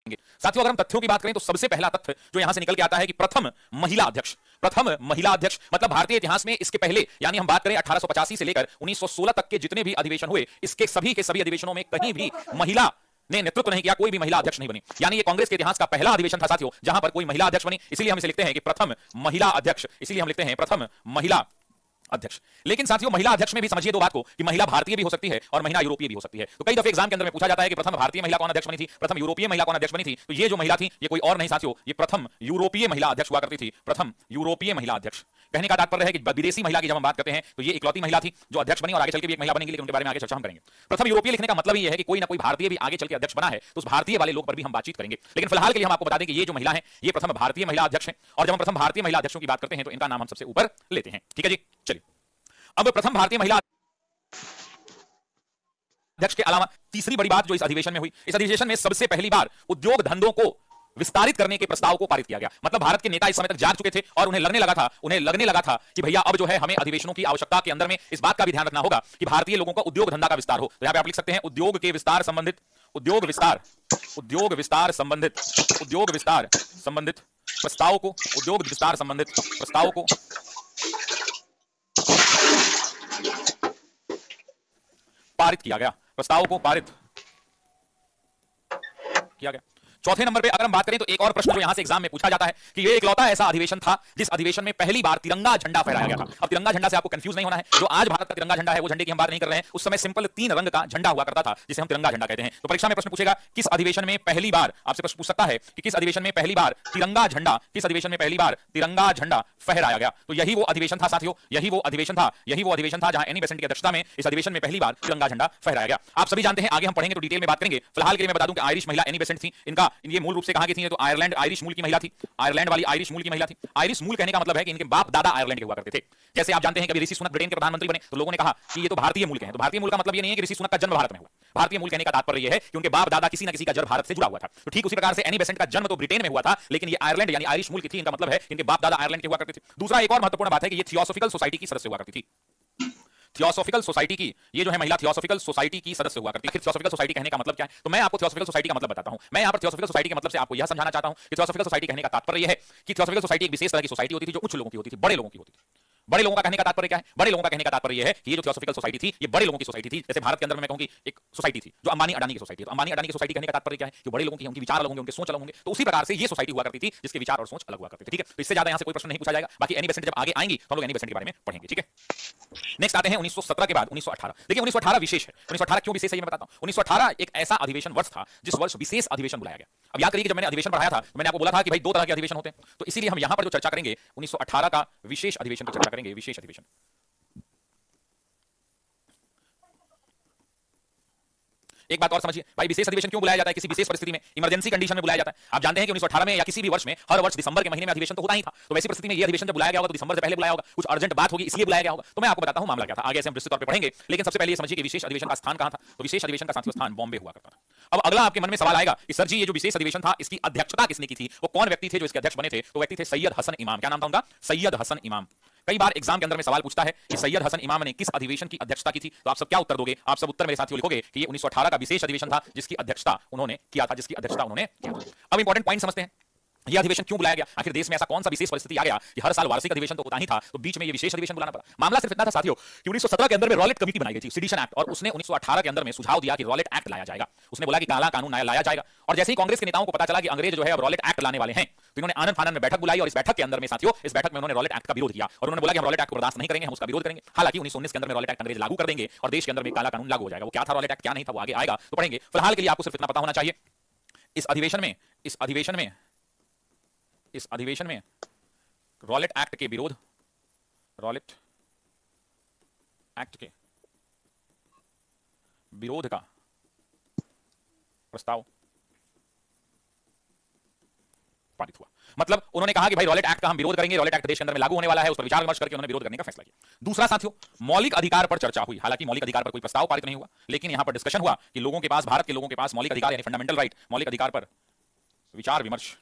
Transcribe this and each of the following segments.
साथियों, अगर हम तथ्यों की बात करें तो सबसे पहला तथ्य जो यहां से निकल के आता है कि प्रथम महिला अध्यक्ष मतलब भारतीय इतिहास में इसके पहले, यानी हम बात करें 1885 से लेकर 1916 तक के जितने भी अधिवेशन हुए, इसके सभी के सभी अधिवेशनों में कहीं भी महिला ने नेतृत्व नहीं किया, कोई भी महिला अध्यक्ष नहीं बनी। यानी ये कांग्रेस के इतिहास का पहला अधिवेशन था साथियों जहां पर कोई महिला अध्यक्ष बनी, इसीलिए हम इसे लिखते हैं कि प्रथम महिला अध्यक्ष, इसीलिए हम लिखते हैं प्रथम महिला अध्यक्ष। लेकिन साथियों, महिला अध्यक्ष में भी समझिए दो बात को कि महिला भारतीय भी हो सकती है और महिला यूरोपीय भी हो सकती है। तो कई दफे एग्जाम के अंदर में पूछा जाता है कि प्रथम भारतीय महिला कौन अध्यक्ष बनी थी, प्रथम यूरोपीय महिला कौन अध्यक्ष बनी थी। तो ये जो महिला थी ये कोई और नहीं साथियों, ये प्रथम यूरोपीय महिला अध्यक्ष हुआ करती थी, प्रथम यूरोपीय महिला अध्यक्ष। कहने का तात्पर्य है कि विदेशी महिला की जब हम बात करते हैं तो ये इकलौती महिला थी जो अध्यक्ष बनी और आगे चल के भी एक महिला बनेगी, लेकिन उनके बारे में आगे चर्चा हम करेंगे। प्रथम यूरोपीय लिखने का मतलब ये है कि कोई ना कोई भारतीय भी आगे चल के अध्यक्ष बना है, तो उस भारतीय वाले लोग पर भी हम बातचीत करेंगे। लेकिन फिलहाल के लिए हम आपको बता दें कि ये जो महिला है ये प्रथम भारतीय महिला अध्यक्ष है, और जब हम प्रथम भारतीय महिला अध्यक्षों की बात करते हैं तो इनका नाम हम सबसे ऊपर लेते हैं। ठीक है जी, चलिए। अब प्रथम भारतीय महिला अध्यक्ष के अलावा तीसरी बड़ी बात जो इस अधिवेशन में हुई, इस अधिवेशन में सबसे पहली बार उद्योग धंधों को विस्तारित करने के प्रस्ताव को पारित किया गया। मतलब भारत के नेता इस समय तक जाग चुके थे और उन्हें लगने लगा था कि भैया अब जो है हमें अधिवेशनों की आवश्यकता के अंदर में इस बात का भी ध्यान रखना होगा कि भारतीय लोगों का उद्योग धंधा का विस्तार हो। तो यहां पे आप लिख सकते हैं उद्योग विस्तार संबंधित प्रस्ताव को, उद्योग विस्तार संबंधित प्रस्ताव को पारित किया गया, प्रस्ताव को पारित किया गया। चौथे नंबर पे अगर हम बात करें तो एक और प्रश्न जो यहां से एग्जाम में पूछा जाता है कि ये इकलौता ऐसा अधिवेशन था जिस अधिवेशन में पहली बार तिरंगा झंडा फहराया गया था। अब तिरंगा झंडा से आपको कंफ्यूज नहीं होना है, जो आज भारत का तिरंगा झंडा है वो झंडे की हम बात नहीं कर रहे हैं, उस समय सिंपल 3 रंग का झंडा हुआ करता था जिसे हम तिरंगा झंडा कहते हैं। तो परीक्षा में प्रश्न पूछेगा किस अधिवेशन में पहली बार, आपसे प्रश्न पूछ सकता है कि किस अधिवेशन में पहली बार तिरंगा झंडा फहराया गया। तो यही वो अधिवेशन था साथियों, यही वो अधिवेशन था जहां एनी बेसेंट की अध्यक्षता में इस अधिवेशन में पहली बार तिरंगा झंडा फहराया गया। आप सभी जानते हैं, आगे हम पढ़ेंगे तो डिटेल में बात करेंगे। फिलहाल के लिए मैं बता दूं कि आयरिश महिला एनी बेसेंट थी, इनका ये मूल रूप से कहां की थी, तो आयरलैंड आयरिश मूल की महिला थी, आयरलैंड वाली आयरिश मूल की महिला थी। आयरिश मूल कहने का मतलब है कि इनके बाप दादा आयरलैंड के हुआ करते थे। जैसे आप जानते हैं कि ऋषि सुनक ब्रिटेन के प्रधानमंत्री बने तो लोगों ने कहा कि ये तो भारतीय मूल के हैं। तो भारतीय मूल का मतलब ये नहीं है कि ऋषि सुनक का जन्म भारत में हुआ, भारतीय मूल कहने का तात्पर्य यह है कि उनके बाप दादा किसी न किसी का जड़ भारत से जुड़ा हुआ था। तो ठीक उसी प्रकार से एनी बेसेंट का जन्म तो ब्रिटेन में हुआ था, लेकिन ये आयरलैंड यानी आयरिश मूल की थी, इनका मतलब है कि इनके बाप दादा आयरलैंड के हुआ करते थे। दूसरा एक और महत्वपूर्ण बात है कि ये थियोसॉफिकल सोसाइटी की सदस्य हुआ करती थी, थियोसॉफिकल सोसाइटी की, ये जो है महिला थियोसॉफिकल सोसाइटी की सदस्य हुआ करती है। थियोसॉफिकल सोसाइटी कहने का मतलब क्या है, तो मैं आपको थियोसॉफिकल सोसाइटी का मतलब बताता हूं। मैं यहां पर थियोसॉफिकल सोसाइटी के मतलब से आपको यह समझाना चाहता हूं कि थियोसॉफिकल सोसाइटी कहने का तात्पर्य यह है कि थियोसॉफिकल सोसाइटी एक विशेष तरह की सोसाइटी होती थी जो उच्च लोगों की होती थी, बड़े लोगों की होती थी। बड़े लोगों का कहने का तात्पर्य क्या है, बड़े लोगों का कहने का तात्पर्य यह है कि ये जो थियोसॉफिकल सोसाइटी थी ये बड़े लोगों की सोसाइटी थी। जैसे भारत के अंदर मैं कहूं कि एक सोसाइटी थी जो अंबानी अडानी की सोसाइटी है, तो अंबानी अडानी की सोसाइटी कहने का तात्पर्य क्या है कि बड़े लोगों की, उनके विचार अलग होंगे, उनके सोच अलग होंगे। तो उसी प्रकार से ये सोसाइटी हुआ करती थी जिसके विचार और सोच अलग हुआ करते थे। ठीक है, तो इससे ज्यादा यहां से कोई प्रश्न नहीं पूछा जाएगा। बाकी एनी बेसेंट जब आगे आएंगी तो हम लोग एनी बेसेंट के बारे में पढ़ेंगे। ठीक है, नेक्स्ट आते हैं 1917 के बाद 1918। देखिए 1918 विशेष है। 1918 क्यों विशेष है ये मैं बताता हूं। 1918 एक ऐसा अधिवेशन वर्ष था जिस वर्ष विशेष अधिवेशन बुलाया गया। अब याद करिए कि जब मैंने अधिवेशन पढ़ाया था तो मैंने आपको बोला था कि भाई 2 तरह के अधिवेशन होते हैं, तो इसीलिए हम यहां पर जो चर्चा करेंगे 1918 का विशेष अधिवेशन की चर्चा करेंगे, विशेष अधिवेशन। एक बात और समझिए भाई, विशेष अधिवेशन क्यों बुलाया जाता है, किसी विशेष परिस्थिति में, इमरजेंसी कंडीशन में बुलाया जाता है। आप जानते हैं कि 1918 में या किसी भी वर्ष में हर वर्ष दिसंबर के महीने में अधिवेशन तो होता ही था। तो वैसी परिस्थिति में ये अधिवेशन जब बुलाया गया होगा तो दिसंबर से पहले बुलाया होगा, कुछ अर्जेंट बात होगी इसलिए बुलाया गया होगा। तो मैं आपको बताता हूं मामला क्या था, आगे से हम विस्तृत तौर पे पढ़ेंगे। लेकिन सबसे पहले ये समझिए कि विशेष अधिवेशन का स्थान कहां था। तो विशेष अधिवेशन का साथियों स्थान बॉम्बे हुआ करता था। अब अगला आपके मन में सवाल आएगा कि सर जी ये जो विशेष अधिवेशन था इसकी अध्यक्षता किसने की थी, वो कौन व्यक्ति थे जो इसके अध्यक्ष बने थे। तो व्यक्ति थे सैयद हसन इमाम। क्या नाम था उनका, सैयद हसन इमाम। कई बार एग्जाम के अंदर में सवाल पूछता है कि सैयद हसन इमाम ने किस अधिवेशन की अध्यक्षता की थी। तो आप सब क्या उत्तर दोगे, आप सब उत्तर मेरे साथियों लिखोगे कि ये 1918 का विशेष अधिवेशन था जिसकी अध्यक्षता उन्होंने किया था, जिसकी अध्यक्षता उन्होंने किया था। अब इंपॉर्टेंट पॉइंट समझते हैं, यह अधिवेशन क्यों बुलाया गया, आखिर देश में ऐसा कौन सा विशेष परिस्थिति आ गया कि हर साल वार्षिक अधिवेशन तो होता ही था, तो बीच में ये विशेष अधिवेशन बुलाना पड़ा। मामला सिर्फ इतना था साथियों कि 1917 के अंदर में रॉलेट कमेटी बनाई गई थी, सेडिशन एक्ट, और उसने 1918 के अंदर में सुझाव दिया कि रॉलेट एक्ट लाया जाएगा। उसने बोला कि काला कानून लाया जाएगा। और जैसे ही कांग्रेस के नेताओं को पता चला कि अंग्रेज जो है अब रॉलेट एक्ट लाने वाले हैं, तो इन्होंने आनंद फानंद में बैठक बुलाई, और इस बैठक के अंदर में साथियों, इस बैठक में उन्होंने रॉलेट एक्ट का विरोध किया और उन्होंने बोला कि हम रॉलेट एक्ट को बर्दाश्त नहीं करेंगे, हम उसका विरोध करेंगे। हालांकि 1919 के अंदर में रॉलेट एक्ट अंग्रेज लागू कर देंगे और देश के अंदर में काला कानून लागू हो जाएगा। वो क्या था रॉलेट एक्ट, क्या नहीं था, वो आगे आएगा तो पढ़ेंगे। फिलहाल के लिए आपको सिर्फ इतना पता होना चाहिए, इस अधिवेशन में रॉलेट एक्ट के विरोध, रॉलेट एक्ट के विरोध का प्रस्ताव पारित हुआ। मतलब उन्होंने कहा कि भाई रॉलेट एक्ट का हम विरोध करेंगे, रॉलेट एक्ट देश के अंदर में लागू होने वाला है, उस पर विचार विमर्श करके उन्होंने विरोध करने का फैसला किया। दूसरा साथियों, मौलिक अधिकार पर चर्चा हुई। हालांकि मौलिक अधिकार पर कोई प्रस्ताव पारित नहीं हुआ, लेकिन यहां पर डिस्कशन हुआ कि लोगों के पास, भारत के लोगों के पास मौलिक अधिकार यानी फंडामेंटल राइट, मौलिक अधिकार पर विचार विमर्श।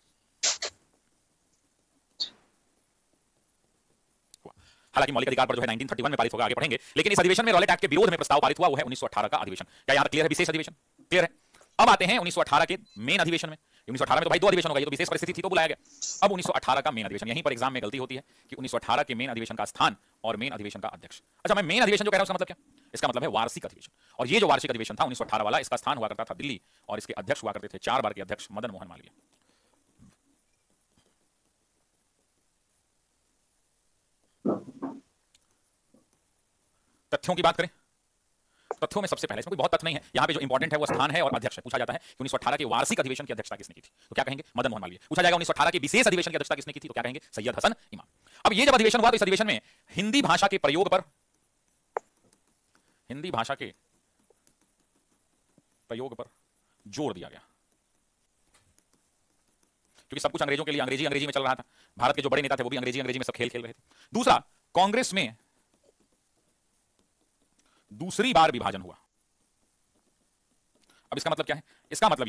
हालांकि मौलिक अधिकार पर जो है 1931 में पारित होगा, आगे पढ़ेंगे। लेकिन इस अधिवेशन में रॉलेट एक्ट के विरोध में प्रस्ताव पारित हुआ, वो है 1918 का अधिवेशन। क्या यहां क्लियर है, विशेष अधिवेशन क्लियर है। अब आते हैं 1918 के मेन अधिवेशन में। 1918 में तो भाई 2 अधिवेशन हो गए, ये तो विशेष परिस्थिति थी तो बुलाया गया। अब 1918 का मेन अधिवेशन, यहीं पर एग्जाम में गलती होती है कि 1918 के मेन अधिवेशन का स्थान और मेन अधिवेशन का अध्यक्ष। अच्छा, मैं मेन अधिवेशन जो कह रहा हूं उसका मतलब क्या? इसका मतलब है वार्षिक अधिवेशन। और ये जो वार्षिक अधिवेशन था 1918 वाला, इसका स्थान हुआ करता था दिल्ली और इसके अध्यक्ष हुआ करते थे 4 बार के अध्यक्ष मदन मोहन मालवीय। तथ्यों की बात करें, तथ्यों में सबसे पहले, इसमें कोई बहुत तथ्य नहीं है, यहां पे जो इंपॉर्टेंट है वो स्थान है और अध्यक्ष है। पूछा जाता है कि 1918 के वार्षिक अधिवेशन की अध्यक्षता किसने की थी, तो क्या कहेंगे? मदन मोहन मालवीय। पूछा जाएगा 1918 के विशेष अधिवेशन की अध्यक्षता किसने की थी, तो क्या कहेंगे? सैयद हसन इमाम। अब ये जब अधिवेशन हुआ तो इस अधिवेशन में हिंदी भाषा के प्रयोग पर, हिंदी भाषा के प्रयोग पर जोर दिया गया, क्योंकि सब कुछ अंग्रेजों के लिए अंग्रेजी में चल रहा था। भारत के जो बड़े नेता थे वो भी अंग्रेजी में सब खेल खेल रहे थे। दूसरा, कांग्रेस में दूसरी बार विभाजन हुआ। अब इसका मतलब क्या है? इसका मतलब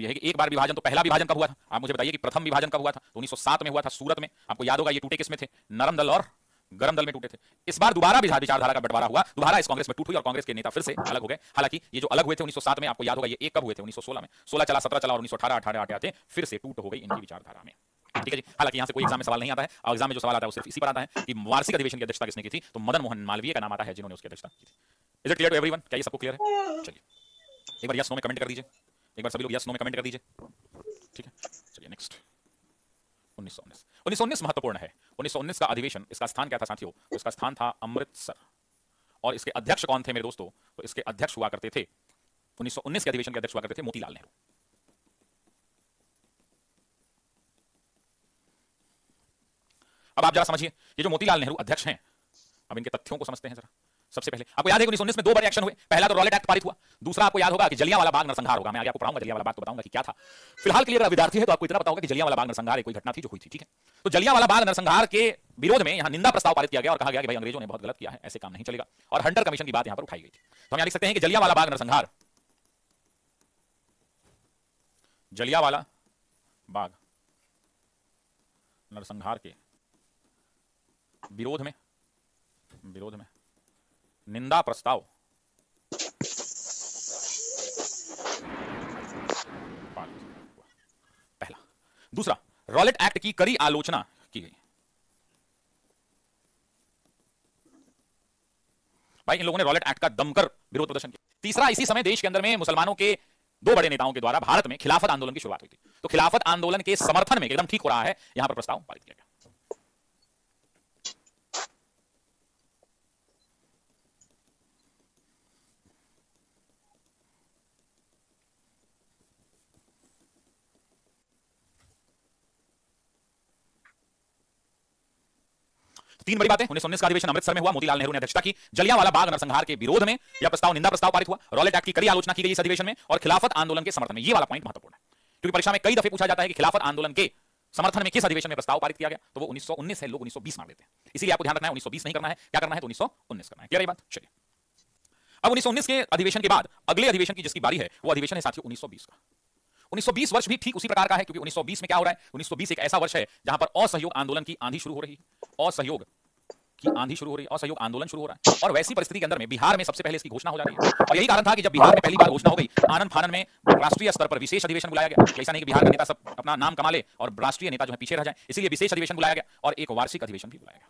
यह है कि एक बार विभाजन तो पहला विभाजन कब हुआ था? आप मुझे बताइए कि प्रथम विभाजन कब हुआ था? तो 1907 में हुआ था सूरत में। आपको याद होगा ये टूटे किसमें थे? नरम दल और गरम दल में टूटे थे। इस बार दोबारा विचारधारा का बंटवारा हुआ, दोबारा इस कांग्रेस में टूट हुई और कांग्रेस के नेता फिर से अलग हो गए। हालांकि ये जो अलग हुए थे 1907 में, आपको याद होगा ये एक कब हुए थे? 1916 में। 16 चला, 17 चला और 1918 आते फिर से टूट हो गई इनकी विचारधारा में। ठीक है जी। हालांकि यहां से कोई एग्जाम में सवाल नहीं आता है, और एग्जाम में जो सवाल आता है वो सिर्फ इसी पर आता है कि वार्षिक अधिवेशन की अध्यक्षता किसने की थी, तो मदन मोहन मालवीय का नाम आता है जिन्होंने उसकी अध्यक्षता की थी। Is it clear to everyone? क्या ये सबको क्लियर है? चलिए एक बार यस नो में कमेंट कर दीजिए, एक बार सभी लोग यस नो में कमेंट कर दीजिए। ठीक है, चलिए नेक्स्ट। 1919 महत्वपूर्ण है। 1919 का अधिवेशन, इसका स्थान क्या था साथियों? तो इसका स्थान था अमृतसर। और इसके अध्यक्ष कौन थे मेरे दोस्तों? तो इसके अध्यक्ष हुआ करते थे, 1919 के अधिवेशन के अध्यक्ष हुआ करते थे मोतीलाल नेहरू। अब आप जरा समझिए, ये जो मोतीलाल नेहरू अध्यक्ष हैं, अब इनके तथ्यों को समझते हैं जरा। सबसे पहले आपको याद है कि 1919 में 2 बड़े एक्शन हुए। पहला तो रॉलेट एक्ट पारित हुआ, दूसरा आपको याद होगा कि जलियांवाला बाग नरसंहार होगा। मैं आगे आपको पढ़ाऊंगा जलियांवाला बाग, तो बताऊंगा कि क्या था। फिलहाल के लिए अगर विद्यार्थी है तो आपको इतना पता होगा कि जलियांवाला बाग नरसंहार एक कोई घटना थी जो हुई थी। ठीक है, तो जलियांवाला बाग नरसंहार के विरोध में यहां निंदा प्रस्ताव पारित किया गया और कहा गया कि भाई अंग्रेजों ने बहुत गलत किया है, ऐसे काम नहीं चलेगा। और हंटर कमीशन की बात यहां पर उठाई गई थी। तो हम यहां लिख सकते हैं कि जलियांवाला बाग नरसंहार, जलियांवाला बाग नरसंहार के विरोध में निंदा प्रस्ताव पहला। दूसरा, रॉलेट एक्ट की कड़ी आलोचना की गई। भाई इन लोगों ने रॉलेट एक्ट का दमकर विरोध प्रदर्शन किया। तीसरा, इसी समय देश के अंदर में मुसलमानों के 2 बड़े नेताओं के द्वारा भारत में खिलाफत आंदोलन की शुरुआत हुई थी। तो खिलाफत आंदोलन के समर्थन में एकदम ठीक हो रहा है, यहां पर प्रस्ताव पारित किया गया। तीन बड़ी बातें। 1919 का अधिवेशन अमृतसर में हुआ, मोतीलाल नेहरू ने अध्यक्षता की। जलियांवाला बाग नरसंहार के विरोध में यह प्रस्ताव, निंदा प्रस्ताव पारित हुआ। रॉलेट एक्ट की कड़ी आलोचना की गई इस अधिवेशन में, और खिलाफत आंदोलन के समर्थन में। ये वाला पॉइंट महत्वपूर्ण है, क्योंकि परीक्षा में कई दफे पूछा जाता है कि खिलाफत आंदोलन के समर्थन में किस अधिवेशन में प्रस्ताव पारित किया गया, तो वो 1919 है। लोग 1920 मार देते हैं, इसीलिए आपको ध्यान रखना है 1920 नहीं करना है। क्या करना है? तो 1919 करना है। क्लियर है बात? चलिए, अब 1919 के अधिवेशन के बाद अगले अधिवेशन की जिसकी बारी है वो अधिवेशन है साथियों 1920 का। 1920 वर्ष भी ठीक उसी प्रकार का है, क्योंकि 1920 में क्या हो रहा है? 1920 एक ऐसा वर्ष है जहां पर असहयोग आंदोलन की आंधी शुरू हो रही है। असहयोग की आंधी शुरू हो रही है, असहयोग आंदोलन शुरू हो रहा है। और वैसी परिस्थिति के अंदर में बिहार में सबसे पहले इसकी घोषणा हो जा रही है। और यही कारण था कि जब बिहार में पहली बार घोषणा हो गई, आनंद फानन में राष्ट्रीय स्तर पर विशेष अधिवेशन बुलाया गया। ऐसा नहीं कि बिहार के नेता सब अपना नाम कमा ले और राष्ट्रीय नेता जो है पीछे रह जाए, इसलिए विशेष अधिवेशन बुलाया गया और एक वार्षिक अधिवेशन भी बुलाया गया।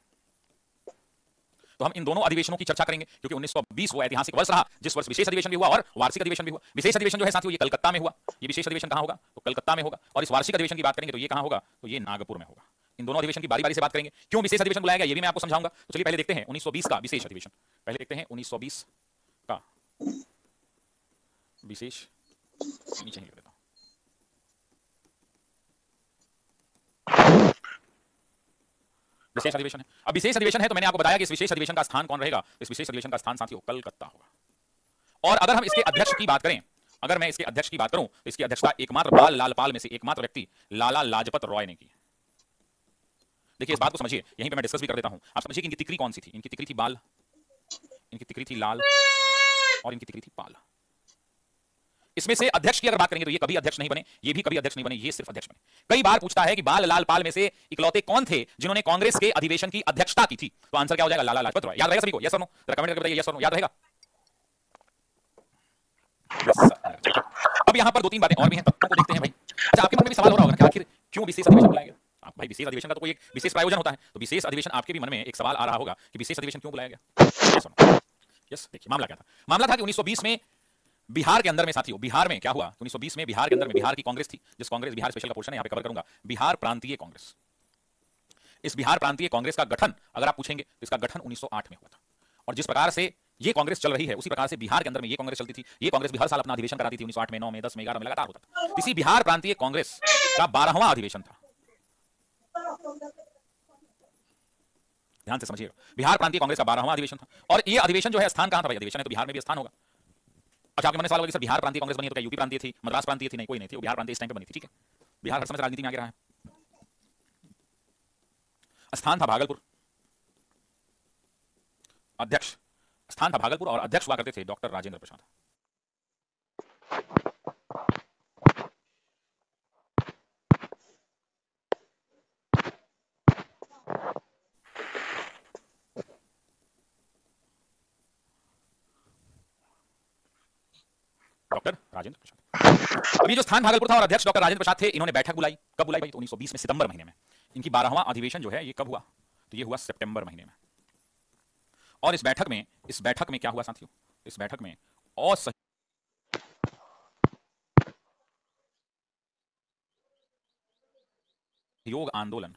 तो हम इन दोनों अधिवेशनों की चर्चा करेंगे, क्योंकि 1920 वो ऐतिहासिक वर्ष रहा जिस वर्ष विशेष अधिवेशन भी हुआ और वार्षिक अधिवेशन भी हुआ। विशेष अधिवेशन जो है साथियों ये कलकत्ता में हुआ। ये विशेष अधिवेशन कहां होगा? तो कलकत्ता में होगा। और इस वार्षिक अधिवेशन की बात करेंगे तो ये कहां होगा? तो ये नागपुर में होगा। इन दोनों अधिवेशन की बारी बारी से बात करेंगे। क्यों विशेष अधिवेशन बुलाया गया ये भी मैं आपको समझाऊंगा। तो चलिए पहले देखते हैं 1920 का विशेष अधिवेशन। पहले देखते हैं 1920 का विशेष, नीचे ही लिख देता हूं। विशेष अधिवेशन है। अब विशेष अधिवेशन है तो मैंने आपको बताया कि इस विशेष अधिवेशन का स्थान कौन रहेगा? इस विशेष अधिवेशन का स्थान साथियों कलकत्ता होगा। और अगर हम इसके अध्यक्ष की बात करें, अगर मैं इसके अध्यक्ष की बात करूं तो इसकी अध्यक्षता एकमात्र बाल लालपाल में से एकमात्र व्यक्ति लाला लाजपत रॉय ने की। देखिए इस बात को समझिए, यहीं पे मैं डिस्कस भी कर देता हूं। आप समझिए कि इनकी तिकड़ी कौन सी थी? इनकी तिकड़ी थी बाल, इनकी तिकड़ी थी लाल और इनकी तिकड़ी थी पाल। इसमें से अध्यक्ष की अगर बात करेंगे तो ये कभी अध्यक्ष नहीं बने, ये भी कभी अध्यक्ष नहीं बने, ये सिर्फ अध्यक्ष बने। कई बार पूछता है कि बाल लाल पाल में से इकलौते कौन थे जिन्होंने कांग्रेस के अधिवेशन की अध्यक्षता की थी? तो आंसर क्या हो जाएगा? लाला लाजपत राय। याद रहेगा सभी को? यस और नो? कमेंट करके बताइए यस और नो। याद रहेगा? अब यहां पर 2-3 बातें और भी हैं, तथ्यों को देखते हैं भाई। सवाल हो रहा होगा कि आखिर क्यों विशेष अधिवेशन बुलाया गया? आप भाई विशेष अधिवेशन का तो कोई एक विशेष प्रायोजन होता है, तो विशेष अधिवेशन आपके भी मन में एक सवाल आ रहा होगा कि विशेष अधिवेशन क्यों बुलाया गया? यस, देखिए मामला क्या था। मामला था कि 1920 में बिहार के अंदर में साथियों, बिहार में क्या हुआ, 1920 में बिहार के अंदर में बिहार की कांग्रेस थी, जिस कांग्रेस बिहार स्पेशल का पोर्शन है यहां पे कवर करूंगा, बिहार प्रांतीय कांग्रेस। इस बिहार प्रांतीय कांग्रेस का गठन अगर आप पूछेंगे तो इसका गठन 1908 में हुआ था, और जिस प्रकार से ये कांग्रेस चल रही है उसी प्रकार से बिहार के अंदर में ये कांग्रेस चलती थी। ये कांग्रेस भी हर साल अपना अधिवेशन कराती थी, 1908 में, 9 में, 10 में, 11 में लगातार होता था। इसी बिहार प्रांतीय कांग्रेस का 12वां अधिवेशन था। ध्यान से समझिएगा, बिहार प्रांतीय कांग्रेस का 12वां अधिवेशन था, और ये अधिवेशन जो है स्थान कहां था भाई? अधिवेशन है तो बिहार में भी स्थान होगा। अच्छा, आपके मन में सवाल होगा कि सर बिहार प्रांतीय कांग्रेस बनी है तो क्या यूपी प्रांतीय थी, मद्रास प्रांतीय थी? नहीं, कोई नहीं थी, वो बिहार प्रांतीय इस टाइम पे बनी थी। ठीक है, बिहार हर समय राजनीति में आगे रहा है। स्थान था भागलपुर, अध्यक्ष स्थान था भागलपुर, और अध्यक्ष हुआ करते थे डॉक्टर राजेंद्र प्रसाद। डॉक्टर राजेंद्र प्रसाद। अब ये जो स्थान भागलपुर था और अध्यक्ष डॉक्टर राजेंद्र प्रसाद थे, इन्होंने बैठक बुलाई। कब बुलाई भाई? तो 1920 में सितंबर महीने में। इनकी 12वां अधिवेशन जो है ये कब हुआ? तो ये हुआ सितंबर महीने में। और इस बैठक में क्या हुआ साथियों? इस बैठक में असहयोग आंदोलन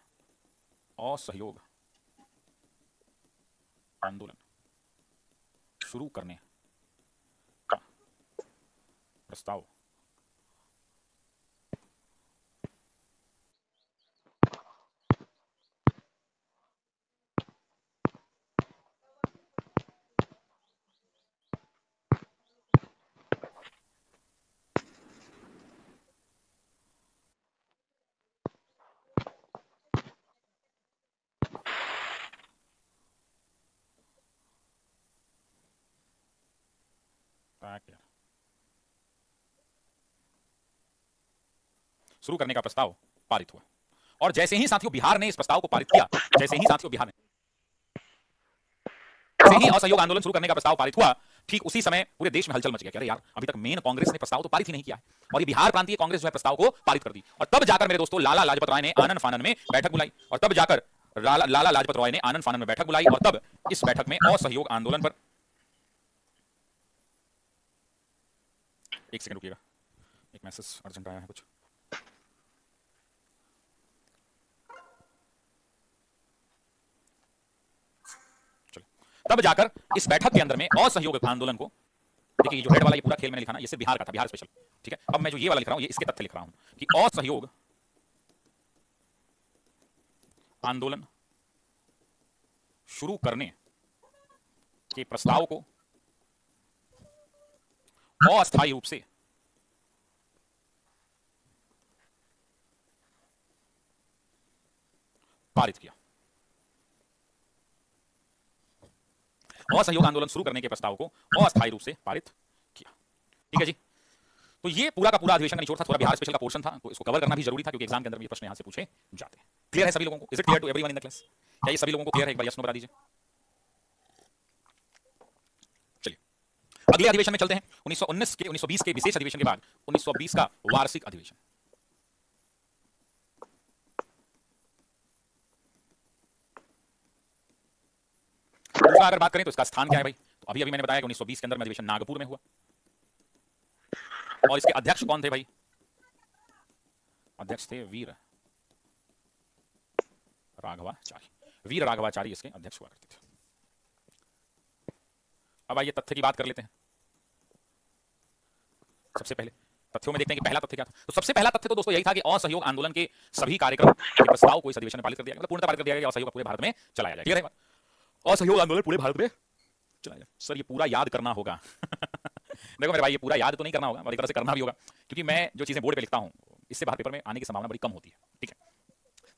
शुरू करने का प्रस्ताव शुरू करने का प्रस्ताव पारित हुआ। और जैसे ही साथियों बिहार ने इस प्रस्ताव को पारित किया, जैसे ही असहयोग आंदोलन शुरू करने का प्रस्ताव पारित हुआ, ठीक उसी समय पूरे देश में हलचल मच गया कि अरे यार, अभी तक मेन कांग्रेस ने प्रस्ताव तो पारित ही नहीं किया है, और ये बिहार प्रांतीय कांग्रेस जो है प्रस्ताव को पारित कर दी। और तब जाकर मेरे दोस्तों लाला लाजपत राय ने आनन फानन में बैठक बुलाई, और तब जाकर लाला लाजपत राय ने आनन फानन में बैठक बुलाई, और तब इस बैठक में असहयोग आंदोलन पर, एक सेकंड रुकिएगा, एक मैसेज अर्जेंट आया है कुछ। तब जाकर इस बैठक के अंदर में असहयोग आंदोलन को, देखिए ये जो रेड वाला ये पूरा खेल मैंने लिखा ना, ये सिर्फ बिहार का था, बिहार स्पेशल। ठीक है, अब मैं जो ये वाला लिख रहा हूं, ये इसके तथ्य लिख रहा हूं कि असहयोग आंदोलन शुरू करने के प्रस्ताव को अस्थायी रूप से पारित किया। असहयोग आंदोलन शुरू करने के प्रस्ताव को अस्थायी रूप से पारित किया। ठीक है जी, तो ये पूरा का पूरा अधिवेशन का निचोड़ था, थोड़ा बिहार स्पेशल का पोर्शन था, तो इसको कवर करना भी जरूरी था क्योंकि एग्जाम के अंदर ये प्रश्न यहां से पूछे जाते हैं। क्लियर है सभी लोगों को? Is it clear to everyone in the class? क्या ये सभी लोगों को क्लियर है? एक बार यस नो बता दीजिए। चलिए अगले अधिवेशन में चलते हैं। 1920 के विशेष अधिवेशन के बाद 1920 का वार्षिक अधिवेशन। अगर बात करें तो इसका स्थान क्या है भाई? तो अभी मैंने बताया कि 1920 के अंदर में अधिवेशन नागपुर में हुआ, और इसके अध्यक्ष कौन थे भाई? अध्यक्ष थे वीर राघवाचारी इसके अध्यक्ष हुआ करते थे। अब आइए तथ्य की बात कर लेते हैं। सबसे पहले तथ्यों में देखते हैं कि पहला तथ्य क्या था। तो सबसे पहला तथ्य तो दोस्तों यही था कि असहयोग आंदोलन के सभी कार्यक्रम के प्रस्ताव को इस अधिवेशन में पारित कर दिया गया, मतलब पूर्णतः पारित कर दिया गया कि असहयोग पूरे भारत में चलाया जाए। ठीक है, असहयोग आंदोलन पूरे भारत में चलाया जाए। सर ये पूरा याद करना होगा देखो मेरे भाई, ये पूरा याद तो नहीं करना होगा और एक तरह से करना भी होगा, क्योंकि मैं जो चीजें बोर्ड पे लिखता हूं इससे बाहर पेपर में आने की संभावना बड़ी कम होती है। ठीक है,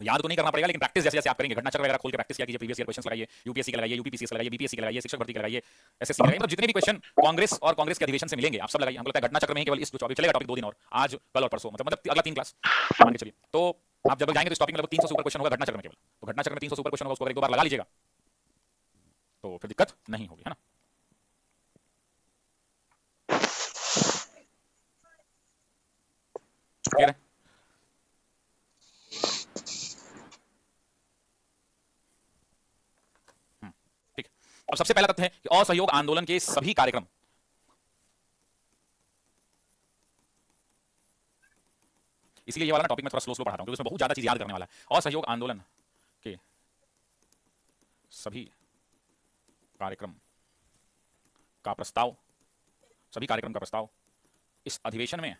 तो याद तो नहीं करना पड़ेगा, लेकिन प्रैक्टिस जैसे जैसे आप करेंगे, घटना चक्र वगैरह खोल के प्रैक्टिस किया कीजिए, प्रीवियस ईयर क्वेश्चंस लगाइए, यूपीएससी के लगाइए, यूपीपीसीएस के लगाइए, बीपीएससी के लगाइए, शिक्षक भर्ती के लगाइए, एसएससी के लगाइए, मतलब जितने भी क्वेश्चन कांग्रेस और कांग्रेस के अधिवेशन से मिलेंगे आप सब लगाइए। हमको लगता है घटना चक्र में केवल इस जो चलेगा टॉपिक 2 दिन और, आज कल और परसों, मतलब अगला 3 क्लास मान के चलिए। तो आप जब जाएंगे तो इस टॉपिक में लगभग 300 से ऊपर क्वेश्चन होगा घटना चक्र में केवल। तो घटना चक्र में 300 से ऊपर क्वेश्चन होगा, उसको अगर एक दो बार लगा लीजिएगा तो फिर दिक्कत नहीं होगी, है ना। क्लियर है? अब सबसे पहला तथ्य है कि असहयोग आंदोलन के सभी कार्यक्रम इसलिए ये वाला टॉपिक मैं थोड़ा स्लो पढ़ाता हूं क्योंकि उसमें बहुत ज्यादा चीज याद करने वाला है। असहयोग आंदोलन के सभी कार्यक्रम का प्रस्ताव इस अधिवेशन में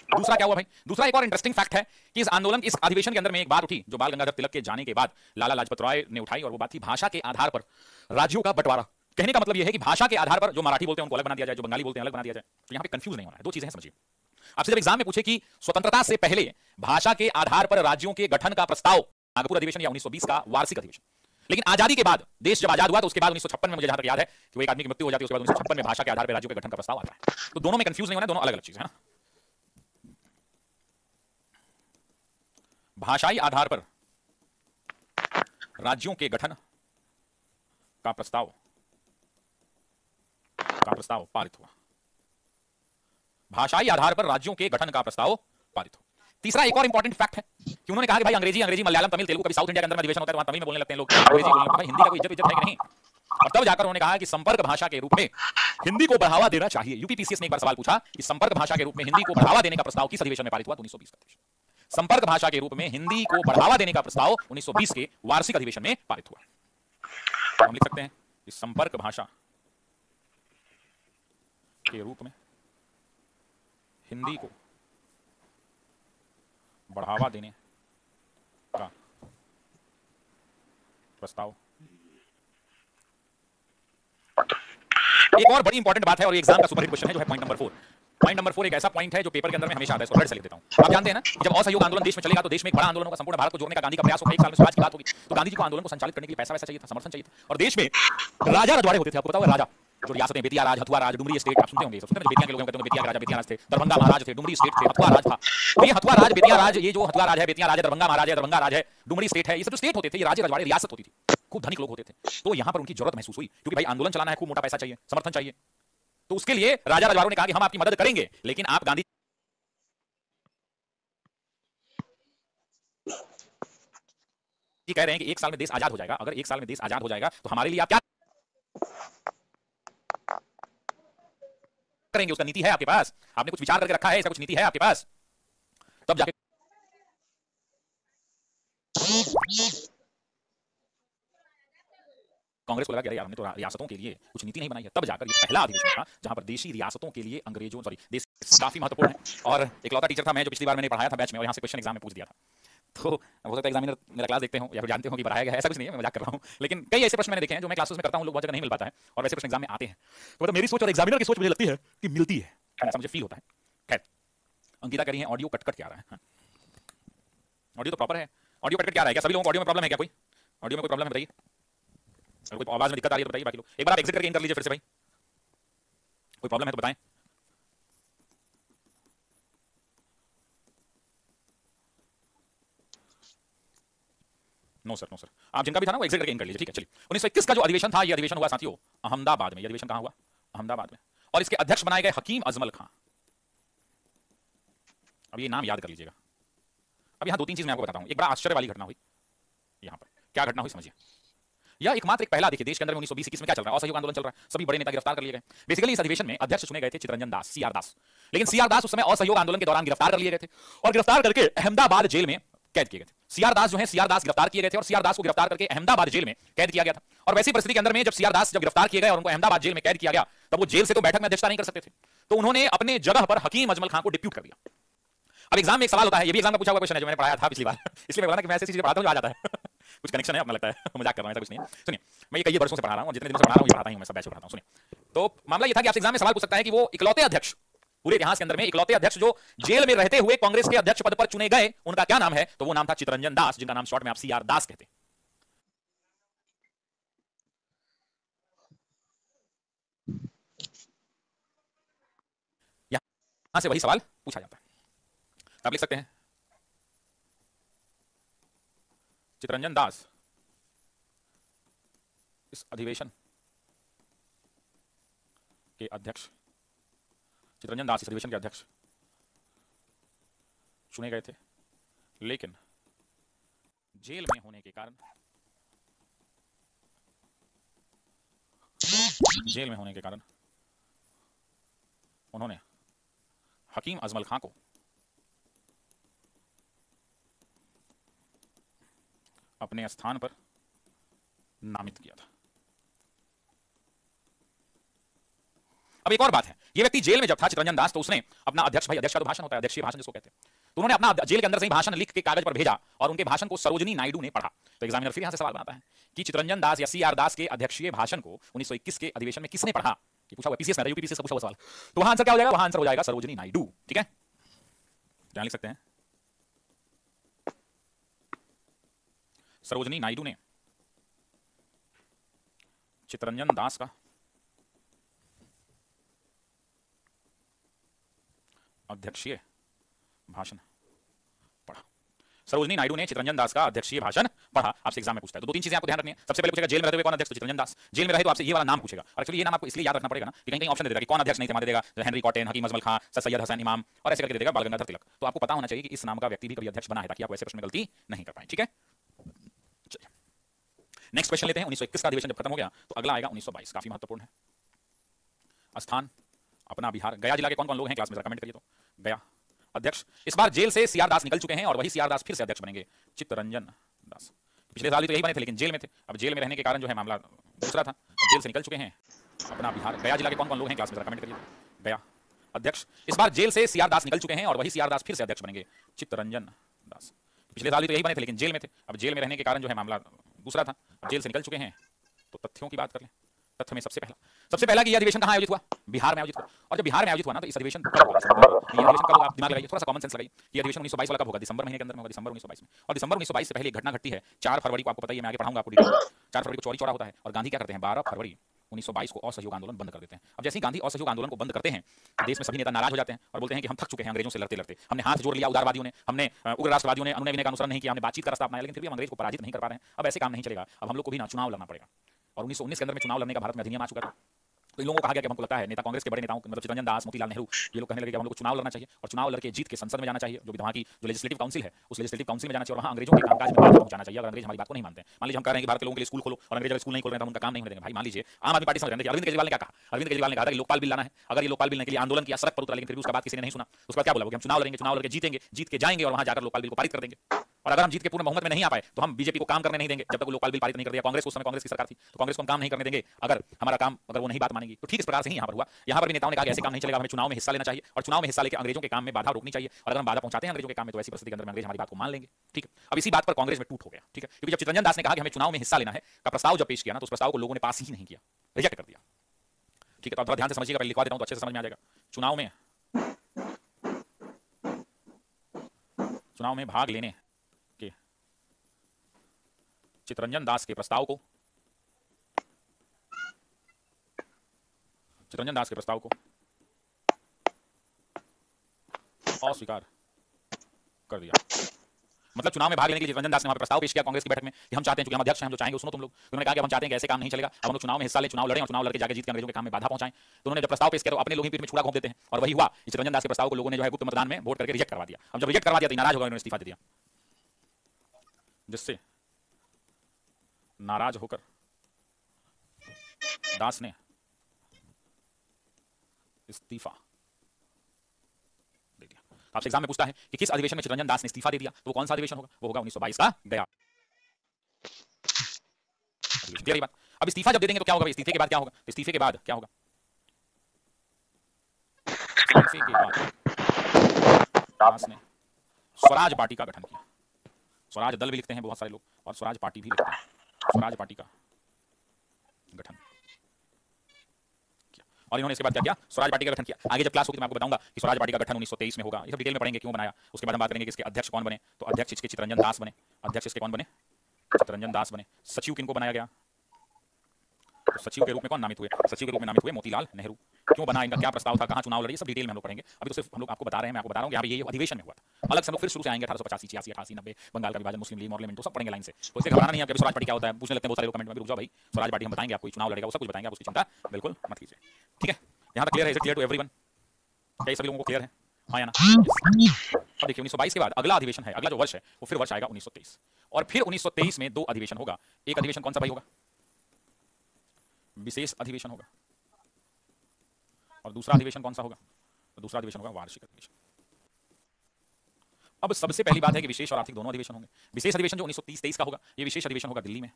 दूसरा क्या हुआ भाई? दूसरा एक और इंटरेस्टिंग फैक्ट है कि इस आंदोलन इस अधिवेशन के अंदर में एक बात उठी जो बाल गंगाधर तिलक के जाने के बाद लाला लाजपत राय ने उठाई, और वो बात थी भाषा के आधार पर राज्यों का बंटवारा। कहने का मतलब यह है कि भाषा के आधार पर जो मराठी बोलते हैं उनको अलग बना दिया जाए, जो बंगाली बोलते हैं अलग बना दिया जाए। तो यहां पे कंफ्यूज नहीं होना है, दो चीजें हैं, समझिए। आपसे जब एग्जाम में पूछे कि स्वतंत्रता से पहले भाषा के आधार पर राज्यों के गठन का प्रस्ताव, नागपुर अधिवेशन या 1920 का वार्षिक अधिवेशन, लेकिन आजादी के बाद देश जब आजाद हुआ तो उसके बाद 1956 में, मुझे जहां तक याद है कि वो एक आदमी की मृत्यु हो जाती है, उसके बाद 1956 में भाषा के आधार पर राज्यों के गठन का प्रस्ताव आता है। तो दोनों में कंफ्यूज नहीं होना, दोनों अलग अलग चीजें हैं। भाषाई आधार पर राज्यों के गठन का प्रस्ताव पारित हुआ। भाषाई आधार पर राज्यों के गठन का प्रस्ताव पारित हुआ। तीसरा एक और इंपॉर्टेंट फैक्ट है कि उन्होंने कहा कि भाई अंग्रेजी मलयालम तमिल तेलुगु, कभी साउथ इंडिया के अंदर में अधिवेशन होता है तो वहां तमिल में बोलने लगते हैं लोग, अंग्रेजी बोलने लगते हैं। भाई हिंदी का कोई इज्जत है कि नहीं? और तब जाकर उन्होंने कहा कि संपर्क भाषा के रूप में हिंदी को बढ़ावा देना चाहिए। यूपीपीसीएस ने एक बार सवाल पूछा कि संपर्क भाषा के रूप में हिंदी को बढ़ावा देने का प्रस्ताव किस अधिवेशन में पारित हुआ? 1920 का अधिवेशन। संपर्क भाषा के रूप में हिंदी को बढ़ावा देने का प्रस्ताव 1920 के वार्षिक अधिवेशन में पारित हुआ। हम लिख सकते हैं कि संपर्क भाषा के रूप में हिंदी को बढ़ावा देने का प्रस्ताव। एक और बड़ी इंपॉर्टेंट बात है और ये एग्जाम का सुपरहिट क्वेश्चन है जो है पॉइंट नंबर 4। पॉइंट नंबर 4 एक ऐसा पॉइंट है जो पेपर के अंदर में हमेशा आता है, इसको रेड से लिख देता हूं। आप जानते हैं ना कि जब असहयोग आंदोलन देश में चलेगा तो देश में एक बड़ा आंदोलन होगा, संपूर्ण भारत को जोड़ने का गांधी का प्रयास होगा, एक साल में स्वराज की बात होगी। तो गांधी जी को आंदोलन को संचालित करने के लिए पैसा वैसा चाहिए था, समर्थन चाहिए था। और देश में राजा रजवाड़े होते थे, आपको पता होगा, राजा जो रियासतें, बेतिया राज, हथुआ राज, डुमरी स्टेट, आप सुनते होंगे, सब सुनते हैं, बेतिया के लोग कहते हैं बेतिया के राजा बेतिया राज थे, दरभंगा महाराज थे, डुमरी स्टेट थे, हथुआ राज था। तो ये हथुआ राज, बेतिया राज, ये जो हथुआ राज है, बेतिया राज है, दरभंगा महाराज है, दरभंगा राज है, डुमरी स्टेट है, ये सब जो स्टेट होते थे, ये राजे रजवाड़े रियासत होती थी, खूब धनिक लोग होते थे। तो यहां पर उनकी जरूरत महसूस हुई क्योंकि भाई आंदोलन चलाना है, खूब मोटा पैसा चाहिए, समर्थन चाहिए। तो उसके लिए राजा रजवाड़ों ने कहा कि हम आपकी मदद करेंगे, लेकिन आप गांधी जी कह रहे हैं कि एक साल में देश आजाद हो जाएगा, अगर एक साल में देश आजाद हो जाएगा तो हमारे लिए आप क्या करेंगे? उसका नीति है आपके पास? आपने कुछ विचार करके रखा है, इसका कुछ नीति है आपके पास? तब जाके कांग्रेस को लगा कि यार हमने तो रियासतों के लिए कुछ नीति नहीं बनाई है। तब जाकर ये पहला अधिवेशन था जहां पर देशी रियासतों के लिए अंग्रेजों देश काफी महत्वपूर्ण है। और इकलौता टीचर था मैं जो पिछली बार मैंने पढ़ाया था बैच में, और यहां से क्वेश्चन एग्जाम में पूछ दिया था। तो हो सकता है एग्जामिनर मेरा क्लास देखते हो या फिर जानते हो कि पढ़ाया गया है, ऐसा कुछ नहीं है, मैं मजाक कर रहा हूं। लेकिन कई ऐसे प्रश्न मैंने देखे हैं जो मैं क्लासेस में करता हूं, लोग बहुत जगह नहीं मिल पाता है, और वैसे प्रश्न एग्जाम में आते हैं। तो मतलब मेरी सोच और एग्जामिनर की सोच मुझे लगती है कि मिलती है, ऐसा मुझे फील होता है। खैर, अंकिता कह रही है ऑडियो कट क्या आ रहा है? ऑडियो तो प्रॉपर है। ऑडियो कट क्या आ रहा है? क्या सभी लोगों को ऑडियो में प्रॉब्लम है? क्या कोई ऑडियो में कोई प्रॉब्लम है? बताइए। अगर कोई आवाज में दिक्कत आ रही है तो बताइए। बाकी लोग एक बार आप एग्जिट करके इन कर लीजिए फिर से भाई। कोई प्रॉब्लम है तो बताएं। नो सर, नो सर, आप जिनका भी था ना वो एग्जिट करके इन कर लीजिए, ठीक है। चलिए, 1921 का जो अधिवेशन था, ये अधिवेशन हुआ साथियों अहमदाबाद में। ये अधिवेशन कहां हुआ? अहमदाबाद में। और इसके अध्यक्ष बनाए गए हकीम अजमल खां। अब ये नाम याद कर लीजिएगा। अब यहां दो तीन चीज मैं आपको बताता हूं। एक बड़ा आश्चर्य वाली घटना हुई यहां पर। क्या घटना हुई समझिए। यह एकमात्र एक पहला, देखिए देश के अंदर 1920-21 में क्या चल रहा है? असहयोग आंदोलन चल रहा है, सभी बड़े नेता गिरफ्तार कर लिए गए। बेसिकली इस अधिवेशन में अध्यक्ष चुने गए थे चितरंजन दास, सीआर दास। लेकिन सीआर दास उस समय असहयोग आंदोलन के दौरान गिरफ्तार कर लिए गए थे और गिरफ्तार करके अहमदाबाद जेल में कैद किए गए थे। सीआर दास जो है, सीआर दास गिरफ्तार किए गए थे और सीआर दास को गिरफ्तार करके अहमदाबाद जेल में कैद किया गया था। और वैसी परिस्थिति के अंदर में जब सीआर दास जब गिरफ्तार किए गए और उनको अहमदाबाद जेल में कैद किया गया, तब वो जेल से तो बैठक में अध्यक्षता नहीं कर सकते थे, तो उन्होंने अपने जगह पर हकीम अजमल खां को डिप्यूट कर दिया। अब एग्जाम में एक सवाल होता है, ये भी एग्जाम में पूछा हुआ क्वेश्चन है जो मैंने पढ़ाया था पिछली बार, इसलिए मैं बोला कि मैं ऐसी चीजें पढ़ाता हूं जो आ जाता है। कुछ कनेक्शन है अपना, लगता है मजाक कर रहा हूं, ऐसा कुछ नहीं है। सुनिए, मैं ये कई वर्षों से पढ़ा रहा हूं और जितने दिनों से पढ़ा रहा हूं ये पढ़ाता हूं, मैं सब बैच पढ़ाता हूं। सुनिए, तो मामला ये था कि आपसे एग्जाम में सवाल पूछ सकता है कि वो इकलौते अध्यक्ष, पूरे इतिहास के अंदर में इकलौते अध्यक्ष जो जेल में रहते हुए कांग्रेस के अध्यक्ष पद पर चुने गए, उनका क्या नाम है? तो वो नाम था चितरंजन दास, जिनका नाम शॉर्ट में आप सीआर दास कहते हैं। यहां से वही सवाल पूछा जाता है। आप लिख सकते हैं चितरंजन दास इस अधिवेशन के अध्यक्ष, चितरंजन दास इस अधिवेशन के अध्यक्ष चुने गए थे लेकिन जेल में होने के कारण उन्होंने हकीम अजमल खां को अपने स्थान पर नामित किया था। अब एक और बात है, ये व्यक्ति जेल में जब था चितरंजन दास, तो उसने अपना अध्यक्ष का तो भाषण होता है, अध्यक्षीय भाषण जिसको कहते हैं, तो उन्होंने अपना जेल के अंदर से ही भाषण लिख के कागज पर भेजा और उनके भाषण को सरोजनी नायडू ने पढ़ा। तो एग्जामिनर फिर यहां से सवाल बनाता है कि चितरंजन दास या सीआर दास के अध्यक्षीय भाषण को 1921 के अधिवेशन में किसने पढ़ा? ये पूछा हुआ पीसीएस में, यूपीपीसीएस का पूछा हुआ सवाल। तो वहां आंसर क्या हो जाएगा? वहां आंसर हो जाएगा सरोजनी नायडू। ठीक है, जान लिख सकते हैं, सरोजनी नायडू ने चितरंजन दास का अध्यक्षीय भाषण पढ़ा। सरोजनी नायडू ने चितरंजन दास का अध्यक्षीय भाषण पढ़ा। आपसे एग्जाम में पूछता है तो दो तीन चीजें आपको ध्यान रखनी है। सबसे पहले पूछेगा जेल में रहते हुए कौन अध्यक्ष? तो चितरंजन दास। जेल में रहे तो आपसे ये वाला नाम पूछेगा, और एक्चुअली ये नाम आपको इसलिए याद रखना पड़ेगा ना कि कहीं कहीं ऑप्शन दे देगा कि कौन अध्यक्ष नहीं थे, वहां दे देगा हेनरी कॉटन, हकीम अजमल खां, सर सैयद हसन इमाम, और ऐसे करके दे देगा बाल गंगाधर तिलक। तो आपको पता होना चाहिए कि इस नाम का व्यक्ति भी कभी अध्यक्ष बना है, ताकि आप ऐसे प्रश्न में गलती नहीं कर पाए। ठीक है, चलिए नेक्स्ट क्वेश्चन लेते हैं। 1921 का अधिवेशन जब खत्म हो गया तो अगला आएगा 1922, काफी महत्वपूर्ण है। स्थान अपना बिहार। गया जिला के कौन कौन लोग हैं क्लास में जरा कमेंट करिए। तो गया अध्यक्ष, इस बार जेल से सीआर दास निकल चुके हैं और वही सीआर दास फिर से अध्यक्ष बनेंगे, चितरंजन दास। पिछले साल भी तो यही बने थे, लेकिन जेल में थे। अब जेल में रहने के कारण जो है मामला दूसरा था, जेल से निकल चुके हैं, अपना बिहार। गया जिला के कौन कौन लोग हैं क्लास में जरा कमेंट करिए। गया अध्यक्ष, इस बार जेल से सीआर दास निकल चुके हैं और वही सीआर दास फिर से अध्यक्ष बनेंगे, चितरंजन दास। पिछले साल भी तो यही बने थे, लेकिन जेल में थे। अब जेल में रहने के कारण जो है मामला दूसरा था, अब जेल से निकल चुके हैं। तो तथ्यों की बात कर लें। तथ्य में सबसे पहला कि यह अधिवेशन कहां आयोजित हुआ? बिहार में आयोजित हुआ। और जब बिहार में आयोजित हुआ ना, तो इस अधिवेशन कब होगा? ये अधिवेशन कब होगा? आप दिमाग लगाइए, थोड़ा सा कॉमन सेंस लगाइए। ये अधिवेशन 1922 वाला कब होगा? दिसंबर महीने के अंदर में होगा, दिसंबर 1922 में। और दिसंबर 1922 से पहले एक घटना घटती है 4 फरवरी को, आपको पता ही है, मैं आगे पढ़ाऊंगा आपको डिटेल। 4 फरवरी को चौरी चौरा होता है और गांधी क्या करते हैं? 12 फरवरी 1922 को असहयोग आंदोलन बंद कर देते हैं। अब जैसे ही गांधी असहयोग आंदोलन को बंद करते हैं, देश में सभी नेता नाराज हो जाते हैं और बोलते हैं कि हम थक चुके हैं अंग्रेजों से लड़ते लड़ते। हमने हाथ जोड़ लिया उदारवादियों ने, हमने उग्र राष्ट्रवादियों ने अनुनय विनय का अनुसरण नहीं किया, हमने बातचीत का रास्ता अपनाया, लेकिन फिर भी हम अंग्रेज को पराजित नहीं कर पा रहे हैं। अब ऐसे काम नहीं चलेगा, अब हम लोग को भी ना चुनाव लड़ना पड़ेगा। और 1919 के अंदर में चुनाव लड़ने का भारत में अधिनियम आ चुका था। तो इन लोगों को कहा गया कि हमको लगता है, नेता कांग्रेस के बड़े नेताओं मतलब चितरंजन दास, मोतीलाल नेहरू, ये लोग कहने लगे कि हम लोग को चुनाव लड़ना चाहिए और चुनाव लड़के जीत के संसद में जाना चाहिए, जो वहाँ की जो लेजिस्लेटिव काउंसिल है, उस लेजिस्लेटिव काउंसिल में जाना चाहिए और वहाँ अंग्रेजों के कामकाज में बाधा पहुंचाना चाहिए। अगर अंग्रेज हमारी बात को नहीं मानते हैं, मान लीजिए हम कह रहे हैं कि भारत के लोगों के लिए स्कूल खोलो और अंग्रेज अगर स्कूल नहीं खोल रहे हैं तो उनका काम नहीं होने देंगे। भाई मान लीजिए आम आदमी पार्टी समझ रहे हैं, अरविंद केजरीवाल ने क्या कहा? अरविंद केजरीवाल ने कहा था कि लोकपाल बिल लाना है। अगर ये लोकपाल बिल के लिए आंदोलन किया, सड़क पर उतरा, लेकिन फिर उसका बात किसी ने नहीं सुना। उसके बाद क्या बोला? वो कि हम चुनाव लड़ेंगे, चुनाव लड़के जीतेंगे, जीत के जाएंगे और वहां जाकर लोकपाल बिल को पारित कर देंगे। और अगर हम जीत के पूर्ण बहुमत में नहीं आ पाए तो हम बीजेपी को काम करने नहीं देंगे जब तक वो लोकपाल बिल पारित नहीं कर दिया। कांग्रेस उस समय कांग्रेस की सरकार थी, तो कांग्रेस को हम काम नहीं करने देंगे अगर हमारा काम, अगर वो नहीं बात मानेगी। तो ठीक इस प्रकार से ही यहाँ पर हुआ। यहाँ पर भी नेताओं ने कहा कि ऐसे काम नहीं चलेगा, हमें चुनाव में हिस्सा लेना चाहिए और चुनाव में हिस्सा लेकर अंग्रेजों के काम में बाधा रोकनी चाहिए। और अगर हम बाधा पहुंचाते हैं अंग्रेजों के काम में, तो ऐसी परिस्थिति के अंदर अंग्रेज हमारी बात को मान लेंगे। ठीक है, अब इसी बात पर कांग्रेस में टूट हो गया। ठीक है, क्योंकि जब चितरंजन दास ने कहा कि हमें चुनाव में हिस्सा लेना है का प्रस्ताव जब पेश किया ना, तो उस प्रस्ताव को लोगों ने पास ही नहीं किया, रिजेक्ट कर दिया। ठीक है, तो थोड़ा ध्यान से समझिएगा, पहले लिखवा देता हूं तो अच्छे से समझ में आ जाएगा। चुनाव में भाग लेने के चितरंजन दास के प्रस्ताव को अस्वीकार कर दिया। मतलब चुनाव में भाग लेने के लिए चितरंजन दास ने वहां पर प्रस्ताव पेश किया कांग्रेस की बैठक में कि हम चाहते हैं, क्योंकि हम अध्यक्ष हैं, हम जो चाहेंगे सुनो तुम लोग। उन्होंने कहा कि हम चाहते हैं कि ऐसे काम नहीं चलेगा, हम लोग चुनाव में हिस्सा लें, चुनाव लड़ें और चुनाव लड़के जाके जीत के अंग्रेजों के काम में बाधा पहुंचाएं। तो उन्होंने जब प्रस्ताव पेश किया तो अपने लोग ही पीठ में छुरा घोंप देते हैं और वही हुआ। चितरंजन दास के प्रस्ताव को लोगों ने जो है गुप्त मतदान में वोट करके रिजेक्ट करवा दिया। अब जब रिजेक्ट करवा दिया तो नाराज होकर उन्होंने इस्तीफा दे दिया, जिससे नाराज होकर दास ने इस्तीफा दे दिया। आपसे एग्जाम में पूछता है कि किस अधिवेशन में चितरंजन दास ने इस्तीफा दे दिया, तो वो कौन सा अधिवेशन होगा? वो होगा 1922 का गया अधिवेशन। बात, अब इस्तीफा जब दे देंगे तो क्या होगा? इस्तीफे के बाद क्या होगा? इस्तीफे के बाद क्या होगा? इस्तीफे के बाद दास ने स्वराज पार्टी का गठन किया। स्वराज दल भी लिखते हैं बहुत सारे लोग और स्वराज पार्टी भी लिखते हैं। स्वराज पार्टी का गठन किया और इन्होंने इसके बाद क्या किया? स्वराज पार्टी का गठन किया। आगे जब क्लास होगी तो मैं आपको बताऊंगा कि स्वराज पार्टी का गठन 1923 में होगा। ये सब डिटेल में पढ़ेंगे क्यों बनाया। उसके बाद हम बात करेंगे कि इसके अध्यक्ष कौन बने। तो अध्यक्ष इसके चितरंजन दास बने। अध्यक्ष इसके कौन बने? चितरंजन दास बने। सचिव किनको बनाया गया? तो सचिव के रूप में कौन नामित हुए? सचिव के रूप में नामित हुए मोतीलाल नेहरू। क्यों बना, इनका क्या प्रस्ताव था, कहां चुनाव लड़े, सब डिटेल में हम लोग पढ़ेंगे। अभी तो सिर्फ हम लोग आपको बता रहे हैं, मैं आपको बता रहा हूं यहाँ पे ये अधिवेशन में हुआ था। अलग से हम लोग फिर शुरू से आएंगे 1885, 86, 88, 90, बंगाल का विभाजन, मुस्लिम लीग, मॉर्लेमेंट, सब पढ़ेंगे लाइन से। तो इससे घबराना नहीं है। आपके स्वराज पार्टी क्या होता है पूछने लगते हैं बहुत सारे लोग कमेंट में, रुक जाओ भाई, स्वराज पार्टी हम बताएंगे आपको, चुनाव लड़ेगा वो सब कुछ बताएंगे, आप उसकी चिंता बिल्कुल मत कीजिए। ठीक है, यहाँ तक क्लियर है? Is it clear to everyone? क्या सभी लोगों को क्लियर है? हाँ या ना? अब देखिए 1922 के बाद अगला अधिवेशन है, अगला जो वर्ष है वो फिर वर्ष आएगा 1923, और फिर 1923 में 2 अधिवेशन होगा। एक अधिवेशन कौन सा भाई होगा? विशेष अधिवेशन होगा, और दूसरा अधिवेशन कौन सा होगा? तो दूसरा अधिवेशन होगा वार्षिक अधिवेशन। अब सबसे पहली बात है कि विशेष और आर्थिक दोनों अधिवेशन होंगे। विशेष अधिवेशन जो 1930-23 का होगा, ये विशेष अधिवेशन होगा दिल्ली में,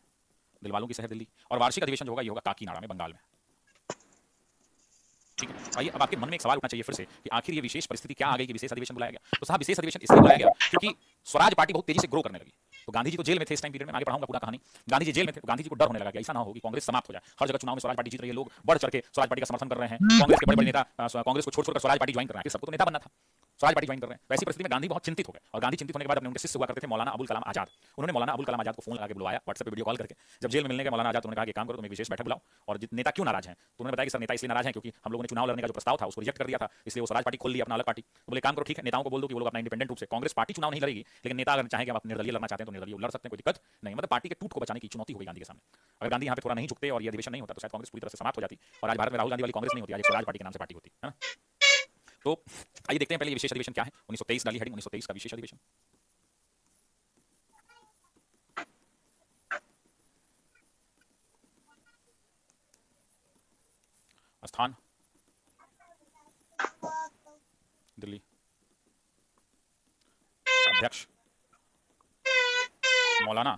दिलवालों की शहर दिल्ली, और वार्षिक अधिवेशन जो होगा ये होगा काकीनाडा में, बंगाल में। ठीक है, आइए अब आपके मन में एक सवाल उठना चाहिए फिर से कि आखिर ये विशेष परिस्थिति क्या आ गई कि विशेष अधिवेशन बुलाया गया? तो साहब विशेष अधिवेशन इसलिए बुलाया गया क्योंकि स्वराज पार्टी बहुत तेजी से ग्रो करने लगी। तो गांधी जी तो जेल में थे इस टाइम पीरियड में, आगे पढ़ाऊंगा पूरा कहानी। गांधी जी जेल में थे, तो गांधी जी को डर होने लगा कि ऐसा ना हो कि कांग्रेस समाप्त हो जाए, हर जगह चुनाव में स्वराज पार्टी जीत रही है, लोग बढ़ चढ़ के स्वराज पार्टी का समर्थन कर रहे हैं, कांग्रेस के बड़े-बड़े नेता कांग्रेस को छोड़-छोड़ कर स्वराज पार्टी ज्वाइन कर रहे हैं, सबको तो नेता बनना था, स्वराज पार्टी ज्वाइन कर रहे हैं। वैसी परिस्थिति में गांधी बहुत चिंतित हो गए, और गांधी चिंतित होने के बाद अपने उनके शिष्य हुआ करते थे मौलाना अबुल कलाम आजाद, उन्होंने मौलाना अबुल कलाम आजाद को फोन लगा के बुलवाया, व्हाट्सएप पे वीडियो कॉल करके। जब जेल में मिलने के मौलाना आजाद उन्होंने कहा कि काम करो, तुम एक विशेष बैठक बुलाओ, और नेता क्यों नाराज हैं? तो उन्होंने बताया कि सर नेता इसलिए नाराज हैं क्योंकि हम लोगों ने चुनाव लड़ने का जो प्रस्ताव था उसको रिजेक्ट कर दिया था, इसलिए वो स्वराज पार्टी खोल ली अपना अलग पार्टी। तो बोले काम करो ठीक है, नेताओं को बोल दो कि वो लोग अपना इंडिपेंडेंट रूप से, कांग्रेस पार्टी चुनाव नहीं लड़ेगी, लेकिन नेता अगर चाहें कि आप निर्दलीय लड़ना चाहते हैं तो निर्दलीय लड़ सकते हैं, कोई दिक्कत नहीं। मतलब पार्टी के टूट को बचाने की चुनौती होगी गांधी के सामने। अगर गांधी यहाँ पे थोड़ा नहीं झुकते और ये अधिवेशन नहीं होता तो शायद कांग्रेस पूरी तरह से समाप्त हो जाती, और आज भारत में राहुल गांधी वाली कांग्रेस नहीं होती, आज स्वराज पार्टी के नाम से पार्टी होती है ना। तो आइए देखते हैं पहले ये विशेष अधिवेशन क्या है। 1923 डाली हेडिंग, 1923 का विशेष अधिवेशन। स्थान दिल्ली, अध्यक्ष मौलाना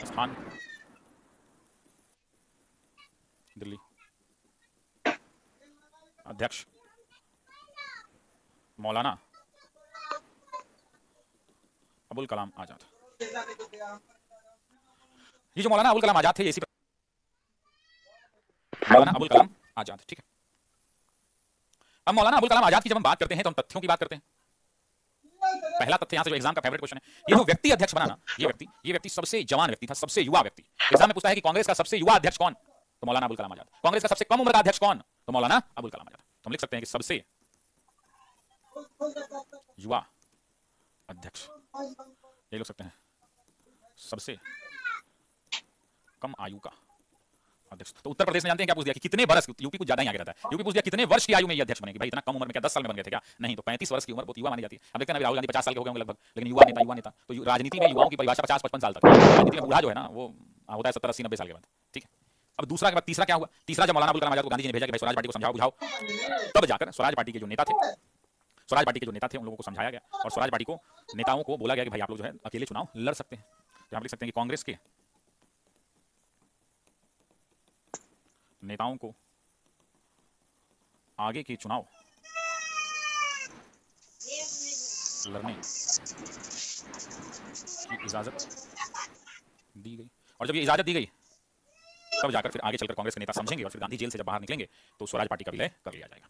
स्थान दिल्ली, अध्यक्ष मौलाना अबुल कलाम आजाद। ये जो मौलाना अबुल कलाम आजाद थे, इसी मौलाना अबुल कलाम आजाद, ठीक है। अब मौलाना अबुल कलाम आजाद की जब हम बात करते हैं तो हम तथ्यों की बात करते हैं। पहला तथ्य यहां से जो एग्जाम का फेवरेट क्वेश्चन है, ये जो व्यक्ति अध्यक्ष बना ना, ये व्यक्ति सबसे जवान व्यक्ति था, सबसे युवा व्यक्ति। एग्जाम में पूछता है कि कांग्रेस का सबसे युवा अध्यक्ष कौन? तो मौलाना अबुल कलाम आजाद। कांग्रेस का सबसे कम उम्र का अध्यक्ष कौन? तो मौलाना अबुल कलाम आजाद। तो हम लिख सकते हैं कि सबसे युवा अध्यक्ष, ये लिख सकते हैं सबसे कम आयु का अध्यक्ष। तो उत्तर प्रदेश में जानते हैं क्या पूछ दिया कि कितने वर्ष, यूपी कुछ ज्यादा ही आगे रहता है, यूपी पूछ दिया कितने वर्ष की आयु में ये अध्यक्ष बनेगी। भाई इतना कम उम्र में क्या 10 साल में बन गए थे क्या? नहीं, तो 35 वर्ष की उम्र बहुत युवा मानी जाती है। अब देखते हैं राहुल गांधी 50 साल के हो गए होंगे लगभग, लेकिन युवा नेता तो राजनीति में युवाओं की परिभाषा 50-55 साल तक, राजनीति में बूढ़ा जो है ना वो होता है 70, 80, 90 साल के बाद। ठीक है, अब दूसरा के बाद तीसरा क्या हुआ? तीसरा जब मौलाना अबुल कलाम आजाद को गांधी जी ने भेजा कि भाई स्वराज पार्टी को समझाओ बुझाओ, तब जाकर स्वराज पार्टी के जो नेता थे, उन लोगों को समझाया गया, और स्वराज पार्टी को नेताओं को बोला गया कि भाई आप लोग जो है अकेले चुनाव लड़ सकते हैं। तो आप लिख सकते हैं कि कांग्रेस के नेताओं को आगे के चुनाव लड़ने की इजाजत दी गई, और जब ये इजाजत दी गई तब जाकर फिर आगे चलकर कांग्रेस के नेता समझेंगे, और फिर गांधी जेल से जब बाहर निकलेंगे तो स्वराज पार्टी का विलय कर लिया जाएगा।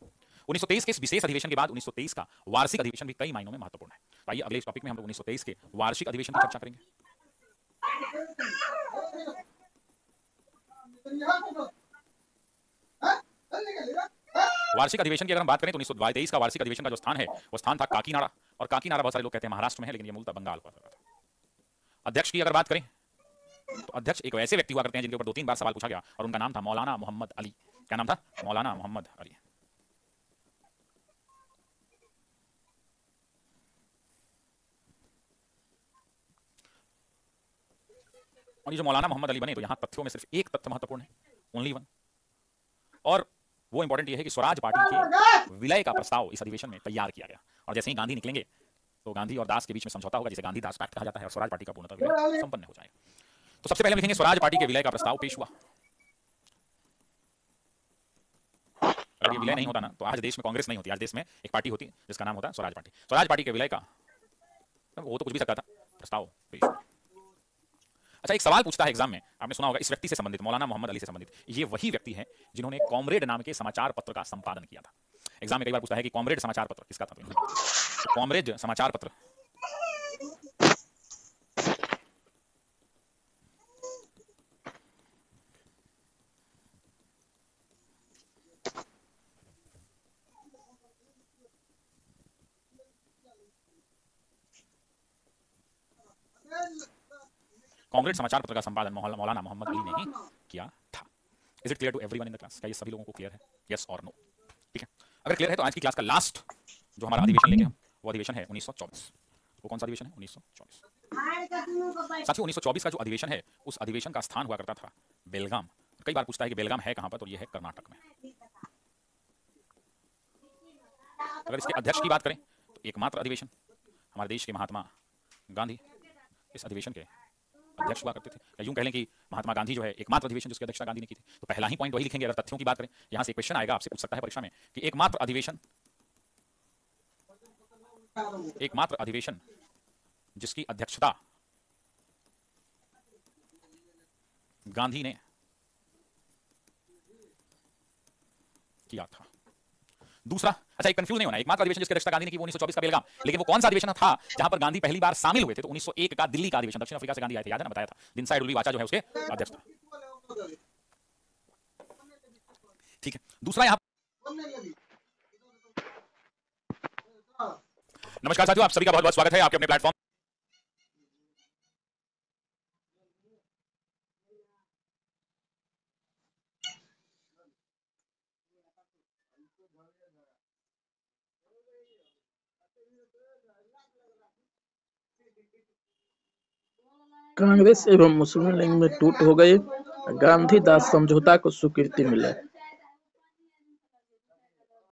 1923 के इस विशेष अधिवेशन के बाद 1923 का वार्षिक अधिवेशन भी कई मायनों में महत्वपूर्ण है। तो आइए अगले टॉपिक में हम लोग 1923 के वार्षिक अधिवेशन की चर्चा करेंगे। वार्षिक अधिवेशन की अगर हम बात करें तो 1923 का वार्षिक अधिवेशन का जो स्थान है वो स्थान था काकीनाडा, और काकीनाडा बहुत सारे लोग कहते हैं महाराष्ट्र में है, लेकिन ये मूलतः बंगाल हुआ करता था। अध्यक्ष की अगर बात करें तो अध्यक्ष एक ऐसे व्यक्ति हुआ करते हैं जिनके ऊपर 2-3 बार सवाल पूछा गया, और उनका नाम था मौलाना मोहम्मद अली। क्या नाम था? मौलाना मोहम्मद अली। और ये जो मौलाना मोहम्मद अली बने तो यहां तथ्यों में सिर्फ एक तथ्य महत्वपूर्ण है, ओनली वन, और वो इंपॉर्टेंट ये है कि स्वराज पार्टी के विलय का प्रस्ताव इस अधिवेशन में तैयार किया गया, और जैसे ही गांधी निकलेंगे तो गांधी और दास के बीच में समझौता होगा, जिसे गांधी दास पैक्ट कहा जाता है, और स्वराज पार्टी का पूर्णतः विलय संपन्न हो जाएगा। तो सबसे पहले हम लिखेंगे स्वराज पार्टी के विलय का प्रस्ताव पेश हुआ। अगर ये विलय नहीं होता ना तो आज देश में कांग्रेस नहीं होती, आज देश में एक पार्टी होती जिसका नाम होता है स्वराज पार्टी। स्वराज पार्टी के विलय का वो तो कुछ भी सकता था, प्रस्ताव पेश। अच्छा, एक सवाल पूछता है एग्जाम में, आपने सुना होगा, इस व्यक्ति से संबंधित, मौलाना मोहम्मद अली से संबंधित। ये वही व्यक्ति है जिन्होंने कॉमरेड नाम के समाचार पत्र का संपादन किया था। एग्जाम में कई बार पूछता है कि कॉमरेड समाचार पत्र किसका था। तो कॉमरेड समाचार पत्र कॉमरेड समाचार पत्र का संपादन मौलाना मोहम्मद अली ने ही किया था। Is it clear to everyone in the class? क्या ये सभी लोगों को क्लियर है? यस और नो? ठीक है, अगर क्लियर है तो आज की क्लास का लास्ट जो हमारा अधिवेशन लेंगे हम, वो अधिवेशन है 1924। वो कौन सा अधिवेशन है? 1924। साथियों, 1924 का जो अधिवेशन है, उस अधिवेशन का स्थान हुआ करता था बेलगाम। कई बार पूछता है कि बेलगाम है कहां पर, तो ये है कर्नाटक में। अगर इसके अध्यक्ष की बात करें तो एकमात्र अधिवेशन हमारे देश के महात्मा गांधी इस अधिवेशन के अध्यक्ष हुआ करते थे। या यूं कह लें कि महात्मा गांधी जो है एकमात्र अधिवेशन जिसकी अध्यक्षता गांधी ने की थी। तो पहला ही पॉइंट वही लिखेंगे। अगर तथ्यों की बात करें, यहां से एक क्वेश्चन आएगा, आपसे पूछ सकता है परीक्षा में कि एकमात्र अधिवेशन जिसकी अध्यक्षता गांधी ने किया था। दूसरा, अच्छा एक कंफ्यूज नहीं होना, एकमात्र अधिवेशन जिसकी अध्यक्षता गांधी ने की वो 1924 का बेलगाम, लेकिन वो कौन सा अधिवेशन था जहां पर गांधी पहली बार शामिल हुए थे? तो 1901 का दिल्ली का अधिवेशन, दक्षिण अफ्रीका से गांधी आए थे, याद है ना, बताया था। दिनसाई उल्वी वाचा जो है उसके अध्यक्ष था। ठीक है, दूसरा यहां, नमस्कार साथियों, आप सभी का बहुत बहुत स्वागत है आपके अपने प्लेटफॉर्म। कांग्रेस एवं मुस्लिम लीग में टूट हो गई, गांधी दास समझौता को स्वीकृति मिले।